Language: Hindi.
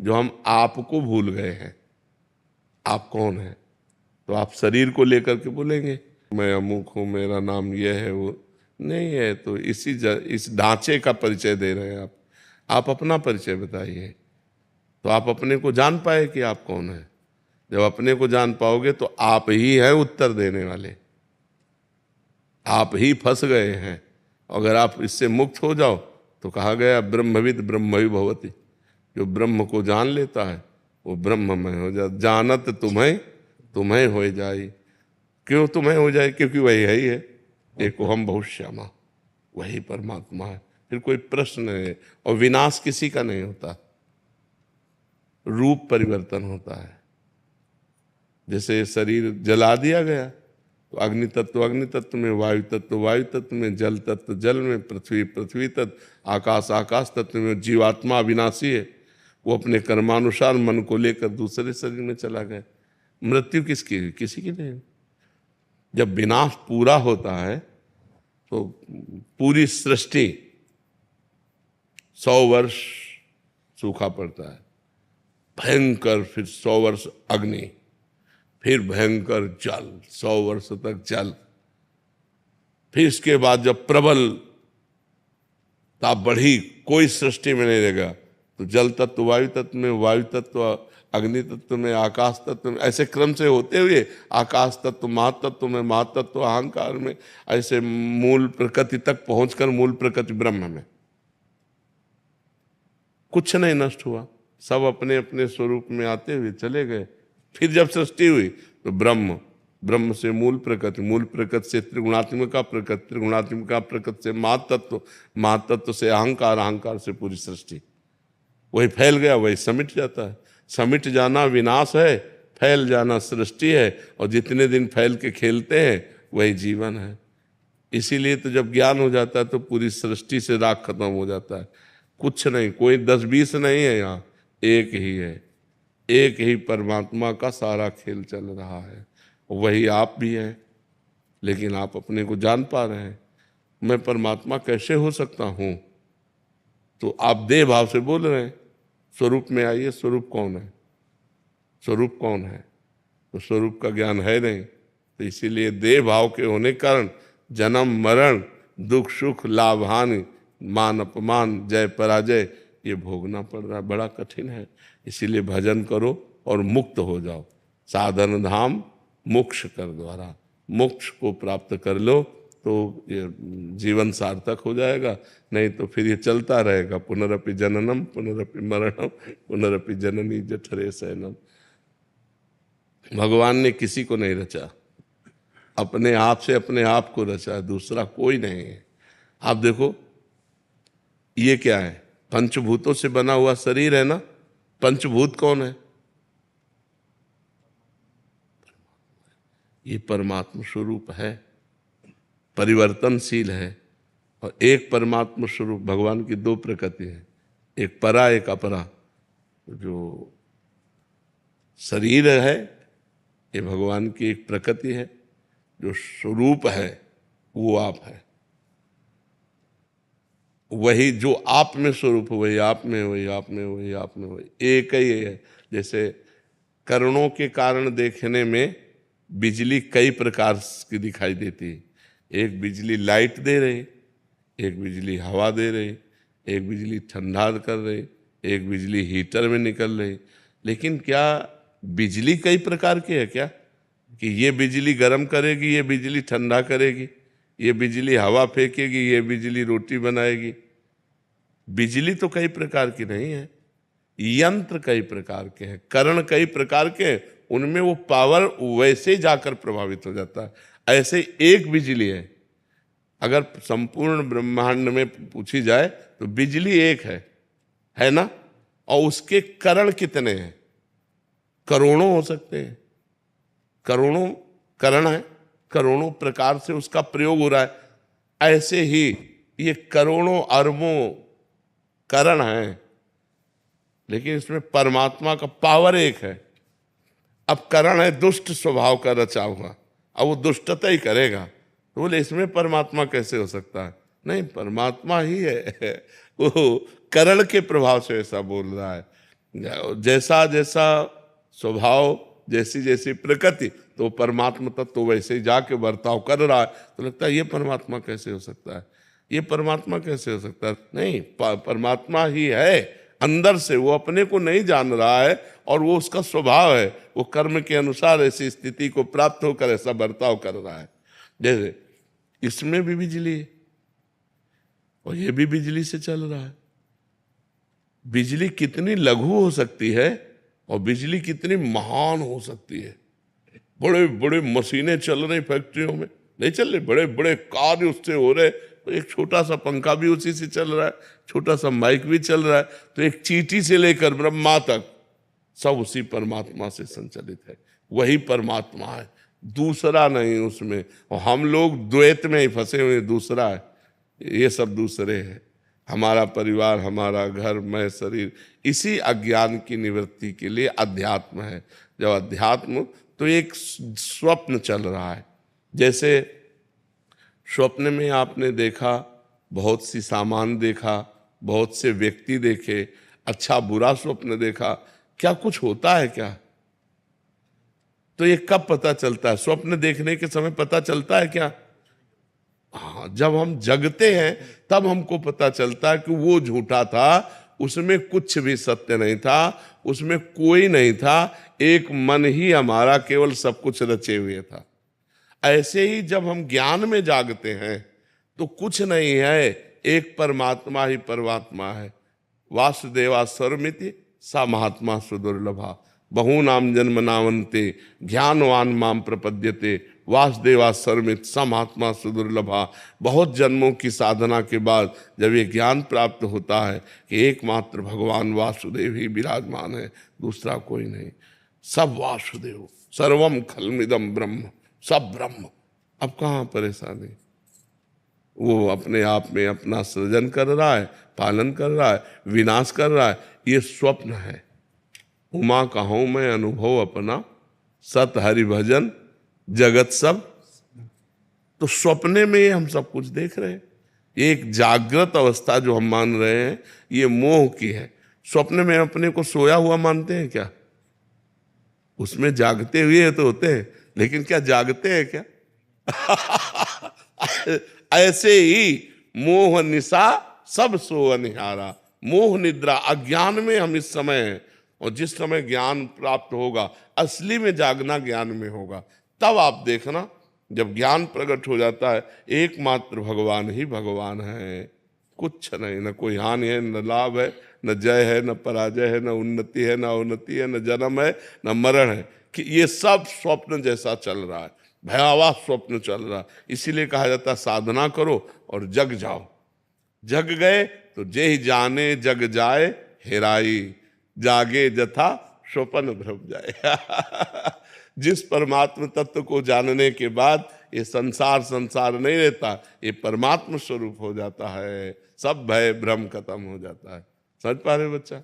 जो हम आपको भूल गए हैं। आप कौन है? तो आप शरीर को लेकर के बोलेंगे मैं अमुक हूँ, मेरा नाम यह है, वो नहीं है। तो इस ढांचे का परिचय दे रहे हैं आप अपना परिचय बताइए, तो आप अपने को जान पाए कि आप कौन है। जब अपने को जान पाओगे तो आप ही हैं उत्तर देने वाले, आप ही फंस गए हैं। अगर आप इससे मुक्त हो जाओ तो कहा गया ब्रह्मविद ब्रह्मवि भवति, जो ब्रह्म को जान लेता है वो ब्रह्ममय हो जाता। जानत तुम्हें तुम्हें हो जाए। क्यों तुम्हें हो जाए? क्योंकि वही है ही है, एको हम बहुत श्यामा, वही परमात्मा है। फिर कोई प्रश्न है। और विनाश किसी का नहीं होता, रूप परिवर्तन होता है। जैसे शरीर जला दिया गया तो अग्नि तत्व में, वायु तत्व वायु तत्व में, जल तत्व जल में, पृथ्वी पृथ्वी तत्व, आकाश आकाश तत्व में। जीवात्मा अविनाशी है, वो अपने कर्मानुसार मन को लेकर दूसरे शरीर में चला गया। मृत्यु किसकी हुई? किसी की नहीं। जब विनाश पूरा होता है तो पूरी सृष्टि 100 वर्ष सूखा पड़ता है, भयंकर, फिर 100 वर्ष अग्नि, फिर भयंकर जल, 100 वर्ष तक जल। फिर इसके बाद जब प्रबल ताप बढ़ी, कोई सृष्टि में नहीं रहेगा, तो जल तत्व वायु तत्व में, वायु तत्व अग्नि तत्व में, आकाश तत्व में, ऐसे क्रम से होते हुए आकाश तत्व महातत्व में, महातत्व अहंकार में, ऐसे मूल प्रकृति तक पहुंचकर मूल प्रकृति ब्रह्म में कुछ नहीं नष्ट हुआ, सब अपने अपने स्वरूप में आते हुए चले गए। फिर जब सृष्टि हुई तो ब्रह्म, ब्रह्म से मूल प्रकृति, मूल प्रकृति से त्रिगुणात्मिका प्रकृति, त्रिगुणात्मिका प्रकृति से महातत्व, महातत्व से अहंकार, अहंकार से पूरी सृष्टि। वही फैल गया, वही समिट जाता है। समिट जाना विनाश है, फैल जाना सृष्टि है। और जितने दिन फैल के खेलते हैं वही जीवन है। इसीलिए तो जब ज्ञान हो जाता है तो पूरी सृष्टि से राग खत्म हो जाता है। कुछ नहीं, कोई 10-20 नहीं है, यहाँ एक ही है, एक ही परमात्मा का सारा खेल चल रहा है। वही आप भी हैं, लेकिन आप अपने को जान पा रहे हैं। मैं परमात्मा कैसे हो सकता हूँ? तो आप देह भाव से बोल रहे हैं, स्वरूप में आइए। स्वरूप कौन है? स्वरूप कौन है? तो स्वरूप का ज्ञान है नहीं, तो इसीलिए देह भाव के होने के कारण जन्म मरण, दुख सुख, लाभ हानि, मान अपमान, जय पराजय, ये भोगना पड़ रहा है। बड़ा कठिन है। इसीलिए भजन करो और मुक्त हो जाओ। साधन धाम मोक्ष कर द्वारा, मोक्ष को प्राप्त कर लो तो ये जीवन सार्थक हो जाएगा। नहीं तो फिर ये चलता रहेगा, पुनरपि जननम पुनरपि मरणम पुनरपि जननी जठरे शयनम। भगवान ने किसी को नहीं रचा, अपने आप से अपने आप को रचा, दूसरा कोई नहीं है। आप देखो ये क्या है? पंचभूतों से बना हुआ शरीर है ना। पंचभूत कौन है? ये परमात्मा स्वरूप है, परिवर्तनशील है। और एक परमात्मा स्वरूप भगवान की 2 प्रकृति है, एक परा एक अपरा। जो शरीर है ये भगवान की एक प्रकृति है, जो स्वरूप है वो आप है। वही जो आप में स्वरूप, वही आप में, वही आप में, वही आप में, वही एक ही है। जैसे करणों के कारण देखने में बिजली कई प्रकार की दिखाई देती है। एक बिजली लाइट दे रही, एक बिजली हवा दे रही, एक बिजली ठंडा कर रही, एक बिजली हीटर में निकल रही। लेकिन क्या बिजली कई प्रकार की है क्या? कि ये बिजली गर्म करेगी, ये बिजली ठंडा करेगी, ये बिजली हवा फेंकेगी, ये बिजली रोटी बनाएगी। बिजली तो कई प्रकार की नहीं है, यंत्र कई प्रकार के हैं, करण कई प्रकार के हैं, उनमें वो पावर वैसे जाकर प्रभावित हो जाता है। ऐसे एक बिजली है। अगर संपूर्ण ब्रह्मांड में पूछी जाए तो बिजली एक है ना? और उसके करण कितने हैं? करोड़ों हो सकते हैं, करोड़ों करण है, करोड़ों प्रकार से उसका प्रयोग हो रहा है। ऐसे ही ये करोड़ों अरबों करण हैं, लेकिन इसमें परमात्मा का पावर एक है। अब करण है दुष्ट स्वभाव का रचा हुआ, अब वो दुष्टता ही करेगा, तो बोले इसमें परमात्मा कैसे हो सकता है? नहीं, परमात्मा ही है। वो करण के प्रभाव से ऐसा बोल रहा है। जैसा जैसा स्वभाव, जैसी जैसी प्रकृति, तो परमात्मा तत्व तो वैसे ही जाके बर्ताव कर रहा है। तो लगता है ये परमात्मा कैसे हो सकता है, ये परमात्मा कैसे हो सकता है? नहीं, परमात्मा ही है अंदर से, वो अपने को नहीं जान रहा है और वो उसका स्वभाव है, वो कर्म के अनुसार ऐसी स्थिति को प्राप्त होकर ऐसा बर्ताव कर रहा है। जैसे इसमें भी बिजली है और ये भी बिजली से चल रहा है। बिजली कितनी लघु हो सकती है और बिजली कितनी महान हो सकती है। बड़े बड़े मशीनें चल रही फैक्ट्रियों में, नहीं चल रहे, बड़े बड़े कार्य उससे हो रहे, तो एक छोटा सा पंखा भी उसी से चल रहा है, छोटा सा माइक भी चल रहा है। तो एक चींटी से लेकर ब्रह्मा तक सब उसी परमात्मा से संचालित है, वही परमात्मा है, दूसरा नहीं उसमें। और हम लोग द्वैत में ही फंसे हुए, दूसरा है, ये सब दूसरे हैं। हमारा परिवार, हमारा घर, मैं, शरीर, इसी अज्ञान की निवृत्ति के लिए अध्यात्म है। जब अध्यात्म, तो एक स्वप्न चल रहा है। जैसे स्वप्न में आपने देखा, बहुत सी सामान देखा, बहुत से व्यक्ति देखे, अच्छा बुरा स्वप्न देखा, क्या कुछ होता है क्या? तो ये कब पता चलता है? स्वप्न देखने के समय पता चलता है क्या? हाँ, जब हम जगते हैं तब हमको पता चलता है कि वो झूठा था, उसमें कुछ भी सत्य नहीं था, उसमें कोई नहीं था, एक मन ही हमारा केवल सब कुछ रचे हुए था। ऐसे ही जब हम ज्ञान में जागते हैं तो कुछ नहीं है, एक परमात्मा ही परमात्मा है। वासुदेवा सर्वमिति सा महात्मा सुदुर्लभा, बहूनाम जन्म नावन्ते ज्ञानवान माम प्रपद्यते, वासुदेवा सर्वमित सा महात्मा सुदुर्लभा। बहुत जन्मों की साधना के बाद जब ये ज्ञान प्राप्त होता है कि एकमात्र भगवान वासुदेव ही विराजमान है, दूसरा कोई नहीं, सब वासुदेव, सर्वम खलमिदम ब्रह्म, सब ब्रह्म। अब कहाँ परेशानी? वो अपने आप में अपना सृजन कर रहा है, पालन कर रहा है, विनाश कर रहा है, ये स्वप्न है। उमा कहूँ मैं अनुभव अपना, सत हरि भजन जगत सब। तो सपने में हम सब कुछ देख रहे हैं। ये एक जागृत अवस्था जो हम मान रहे हैं, ये मोह की है। स्वप्न में अपने को सोया हुआ मानते हैं क्या? उसमें जागते हुए तो होते हैं, लेकिन क्या जागते हैं क्या? ऐसे ही मोह निशा सब सो अनिहारा, मोह निद्रा, अज्ञान में हम इस समय हैं। और जिस समय ज्ञान प्राप्त होगा, असली में जागना ज्ञान में होगा, तब आप देखना, जब ज्ञान प्रकट हो जाता है, एकमात्र भगवान ही भगवान है, कुछ नहीं, न कोई हानि है, न लाभ है, न जय है, न पराजय है, न उन्नति है, न अवनति है, न जन्म है, न मरण है। कि ये सब स्वप्न जैसा चल रहा है, भयावह स्वप्न चल रहा है। इसीलिए कहा जाता है साधना करो और जग जाओ। जग गए तो जे ही जाने जग जाए हेराई, जागे जथा स्वप्न भ्रम जाए। जिस परमात्म तत्व को जानने के बाद ये संसार संसार नहीं रहता, ये परमात्म स्वरूप हो जाता है, सब भय भ्रम खत्म हो जाता है। समझ पा रहे बच्चा?